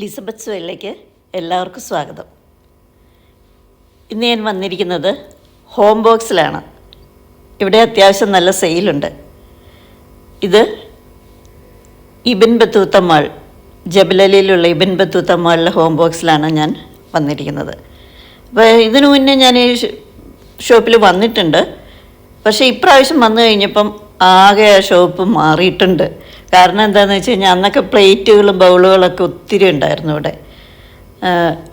ലിസബത്ത് സോയിലേക്ക് എല്ലാവർക്കും സ്വാഗതം. ഇന്ന് ഞാൻ വന്നിരിക്കുന്നത് ഹോം ബോക്സിലാണ്. ഇവിടെ അത്യാവശ്യം നല്ല സെയിലുണ്ട്. ഇത് ഇബിൻ ബത്തൂത്ത മാൾ, ജബലലിയിലുള്ള ഇബിൻ ബത്തൂത്ത മാളിലെ ഹോം ബോക്സിലാണ് ഞാൻ വന്നിരിക്കുന്നത്. അപ്പോൾ ഇതിനു മുന്നേ ഞാൻ ഈ ഷോപ്പിൽ വന്നിട്ടുണ്ട്. പക്ഷേ ഇപ്രാവശ്യം വന്നു കഴിഞ്ഞപ്പം ആകെ ആ ഷോപ്പ് മാറിയിട്ടുണ്ട്. കാരണം എന്താണെന്ന് വെച്ച് കഴിഞ്ഞാൽ അന്നൊക്കെ പ്ലേറ്റുകളും ബൗളുകളൊക്കെ ഒത്തിരി ഉണ്ടായിരുന്നു ഇവിടെ.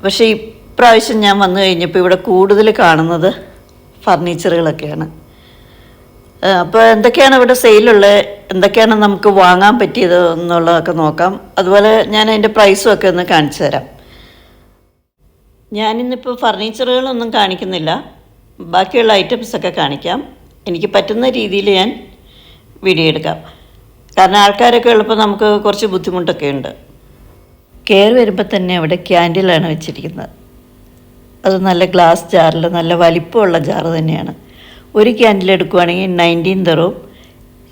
പക്ഷേ ഇപ്രാവശ്യം ഞാൻ വന്നു കഴിഞ്ഞപ്പോൾ ഇവിടെ കൂടുതൽ കാണുന്നത് ഫർണിച്ചറുകളൊക്കെയാണ്. അപ്പോൾ എന്തൊക്കെയാണ് ഇവിടെ സെയിലുള്ളത്, എന്തൊക്കെയാണ് നമുക്ക് വാങ്ങാൻ പറ്റിയത് എന്നുള്ളതൊക്കെ നോക്കാം. അതുപോലെ ഞാൻ അതിൻ്റെ പ്രൈസും ഒക്കെ ഒന്ന് കാണിച്ചു തരാം. ഞാനിന്നിപ്പോൾ ഫർണിച്ചറുകളൊന്നും കാണിക്കുന്നില്ല, ബാക്കിയുള്ള ഐറ്റംസൊക്കെ കാണിക്കാം. എനിക്ക് പറ്റുന്ന രീതിയിൽ ഞാൻ വീഡിയോ എടുക്കാം. കാരണം ആൾക്കാരൊക്കെ ഉള്ളപ്പോൾ നമുക്ക് കുറച്ച് ബുദ്ധിമുട്ടൊക്കെ ഉണ്ട്. കയറി വരുമ്പോൾ തന്നെ അവിടെ ക്യാൻഡിലാണ് വെച്ചിരിക്കുന്നത്. അത് നല്ല ഗ്ലാസ് ജാറിൽ നല്ല വലിപ്പമുള്ള ജാറ് തന്നെയാണ്. ഒരു ക്യാൻഡിൽ എടുക്കുകയാണെങ്കിൽ 19 ദിർഹം,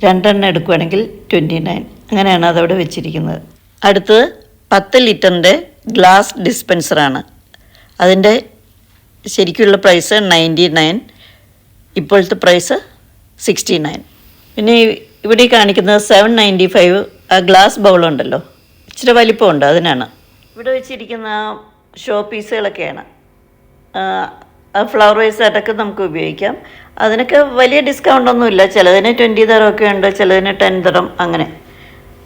2 എണ്ണം എടുക്കുകയാണെങ്കിൽ 29. അങ്ങനെയാണ് അതവിടെ വെച്ചിരിക്കുന്നത്. അടുത്തത് 10 ലിറ്ററിൻ്റെ ഗ്ലാസ് ഡിസ്പെൻസറാണ്. അതിൻ്റെ ശരിക്കുള്ള പ്രൈസ് 99, ഇപ്പോഴത്തെ പ്രൈസ് 69. പിന്നെ ഇവിടെ കാണിക്കുന്നത് 795 ആ ഗ്ലാസ് ബൗളുണ്ടല്ലോ, ഇച്ചിരി വലിപ്പമുണ്ട്, അതിനാണ്. ഇവിടെ വെച്ചിരിക്കുന്ന ഷോ പീസുകളൊക്കെയാണ്. ആ ഫ്ലവർ വൈസായിട്ടൊക്കെ നമുക്ക് ഉപയോഗിക്കാം. അതിനൊക്കെ വലിയ ഡിസ്കൗണ്ടൊന്നുമില്ല. ചിലതിന് 20 ദിർഹമൊക്കെ ഉണ്ട്, ചിലതിന് 10 ദിർഹം അങ്ങനെ.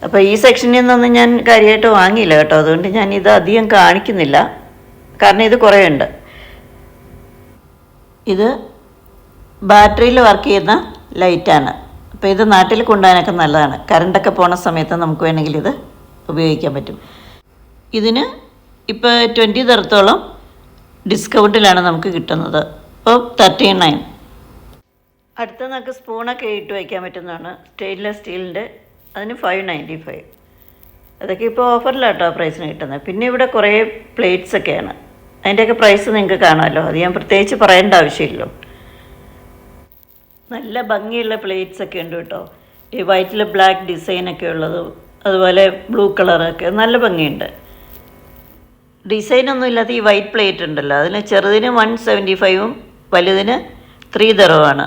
അപ്പോൾ ഈ സെക്ഷനിൽ നിന്നൊന്നും ഞാൻ കാര്യമായിട്ട് വാങ്ങിയില്ല കേട്ടോ. അതുകൊണ്ട് ഞാൻ ഇത് അധികം കാണിക്കുന്നില്ല, കാരണം ഇത് കുറേ ഉണ്ട്. ഇത് ബാറ്ററിയിൽ വർക്ക് ചെയ്യുന്ന ലൈറ്റാണ്. അപ്പോൾ ഇത് നാട്ടിൽ കൊണ്ടുപോകാനൊക്കെ നല്ലതാണ്. കറണ്ടൊക്കെ പോണ സമയത്ത് നമുക്ക് വേണമെങ്കിൽ ഇത് ഉപയോഗിക്കാൻ പറ്റും. ഇതിന് ഇപ്പോൾ 20 ദിർഹത്തോളം ഡിസ്കൗണ്ടിലാണ് നമുക്ക് കിട്ടുന്നത്. അപ്പോൾ 39. അടുത്ത നമുക്ക് സ്പൂണൊക്കെ ഇട്ട് വയ്ക്കാൻ പറ്റുന്നതാണ്, സ്റ്റെയിൻലെസ് സ്റ്റീലിൻ്റെ. അതിന് 595. അതൊക്കെ ഇപ്പോൾ ഓഫറിലാട്ടോ പ്രൈസിന് കിട്ടുന്നത്. പിന്നെ ഇവിടെ കുറേ പ്ലേറ്റ്സൊക്കെയാണ്. അതിൻ്റെയൊക്കെ പ്രൈസ് നിങ്ങൾക്ക് കാണാമല്ലോ, അത് ഞാൻ പ്രത്യേകിച്ച് പറയേണ്ട ആവശ്യമില്ലല്ലോ. നല്ല ഭംഗിയുള്ള പ്ലേറ്റ്സൊക്കെ ഉണ്ട് കേട്ടോ. ഈ വൈറ്റിൽ ബ്ലാക്ക് ഡിസൈനൊക്കെ ഉള്ളത്, അതുപോലെ ബ്ലൂ കളറൊക്കെ നല്ല ഭംഗിയുണ്ട്. ഡിസൈനൊന്നും ഇല്ലാത്ത ഈ വൈറ്റ് പ്ലേറ്റ് ഉണ്ടല്ലോ, അതിന് ചെറുതിന് 175ഉം വലുതിന് 3 ദിർഹമാണ്.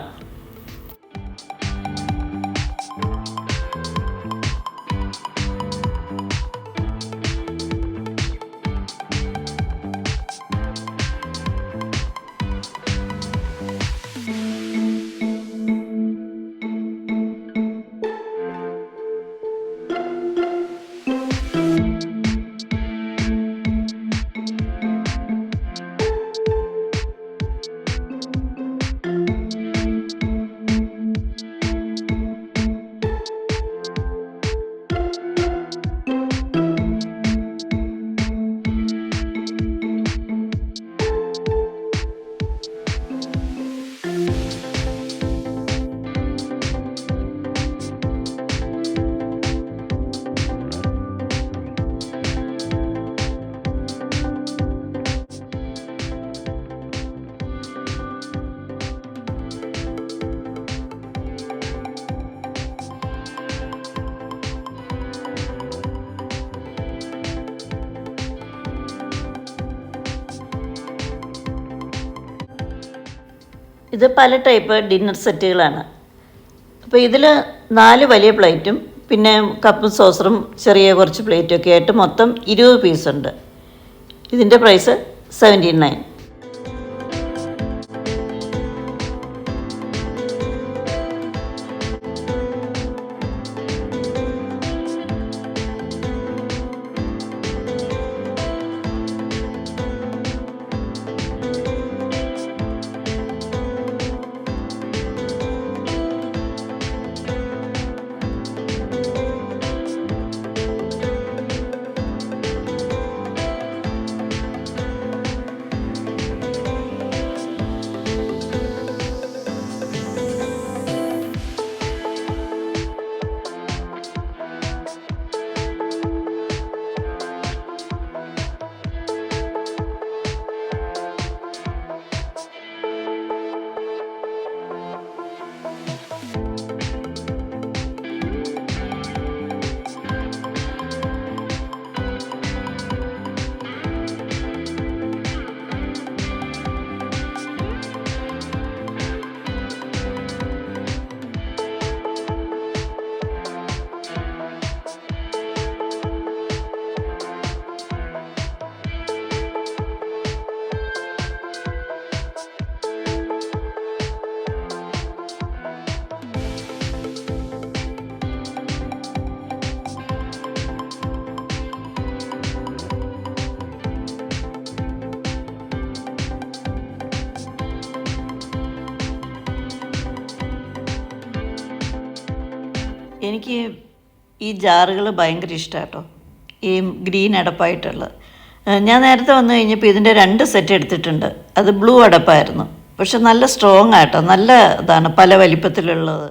ഇത് പല ടൈപ്പ് ഡിന്നർ സെറ്റുകളാണ്. അപ്പോൾ ഇതിൽ 4 വലിയ പ്ലേറ്റും പിന്നെ കപ്പും സോസറും ചെറിയ കുറച്ച് പ്ലേറ്റും ഒക്കെ ആയിട്ട് മൊത്തം 20 പീസുണ്ട്. ഇതിൻ്റെ പ്രൈസ് 79. എനിക്ക് ഈ ജാറുകൾ ഭയങ്കര ഇഷ്ടമാണ് കേട്ടോ, ഈ ഗ്രീൻ അടപ്പായിട്ടുള്ളത്. ഞാൻ നേരത്തെ വന്നു കഴിഞ്ഞപ്പോൾ ഇതിൻ്റെ 2 സെറ്റ് എടുത്തിട്ടുണ്ട്. അത് ബ്ലൂ അടപ്പായിരുന്നു, പക്ഷെ നല്ല സ്ട്രോങ് ആട്ടോ, നല്ല ഇതാണ്, പല വലിപ്പത്തിലുള്ളത്.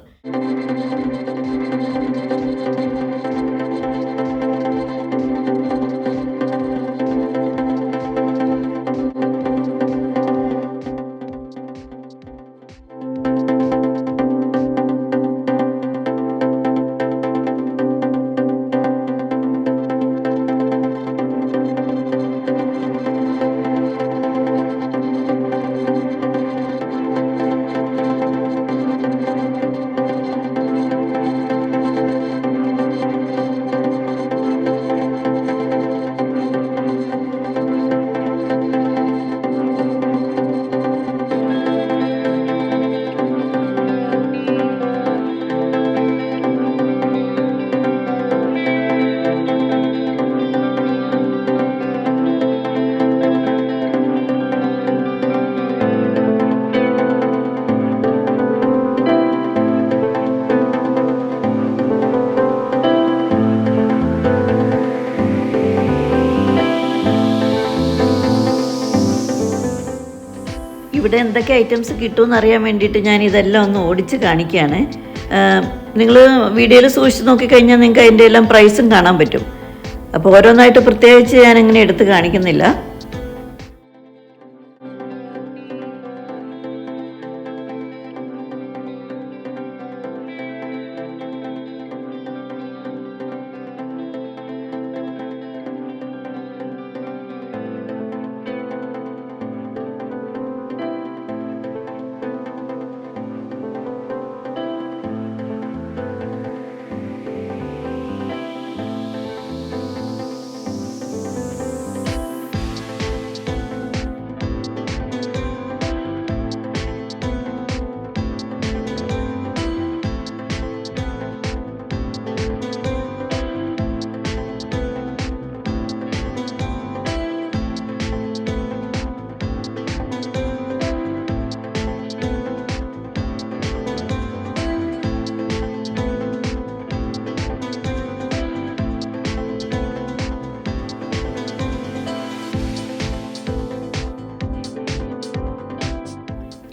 ഇവിടെ എന്തൊക്കെ ഐറ്റംസ് കിട്ടുമെന്ന് അറിയാൻ വേണ്ടിയിട്ട് ഞാൻ ഇതെല്ലാം ഒന്ന് ഓടിച്ച് കാണിക്കുകയാണ്. നിങ്ങൾ വീഡിയോയിൽ സൂക്ഷിച്ച് നോക്കിക്കഴിഞ്ഞാൽ നിങ്ങൾക്ക് അതിൻ്റെ എല്ലാം പ്രൈസും കാണാൻ പറ്റും. അപ്പോൾ ഓരോന്നായിട്ട് പ്രത്യേകിച്ച് ഞാൻ അങ്ങനെ എടുത്ത് കാണിക്കുന്നില്ല.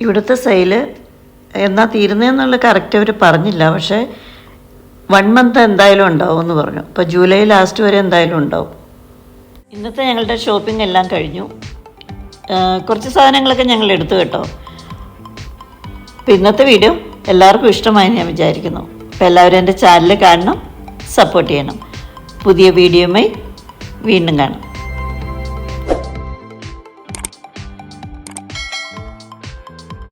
ഇവിടുത്തെ സെയിൽ എന്നാ തീരുന്നതെന്നുള്ള കറക്റ്റ് അവർ പറഞ്ഞില്ല, പക്ഷേ 1 മന്ത് എന്തായാലും ഉണ്ടാവും എന്ന് പറഞ്ഞു. അപ്പോൾ ജൂലൈ ലാസ്റ്റ് വരെ എന്തായാലും ഉണ്ടാവും. ഇന്നത്തെ ഞങ്ങളുടെ ഷോപ്പിംഗ് എല്ലാം കഴിഞ്ഞു. കുറച്ച് സാധനങ്ങളൊക്കെ ഞങ്ങൾ എടുത്തു കേട്ടോ. അപ്പോൾ ഇന്നത്തെ വീഡിയോ എല്ലാവർക്കും ഇഷ്ടമായി ഞാൻ വിചാരിക്കുന്നു. അപ്പോൾ എല്ലാവരും എൻ്റെ ചാനൽ കാണണം, സപ്പോർട്ട് ചെയ്യണം. പുതിയ വീഡിയോയുമായി വീണ്ടും കാണാം.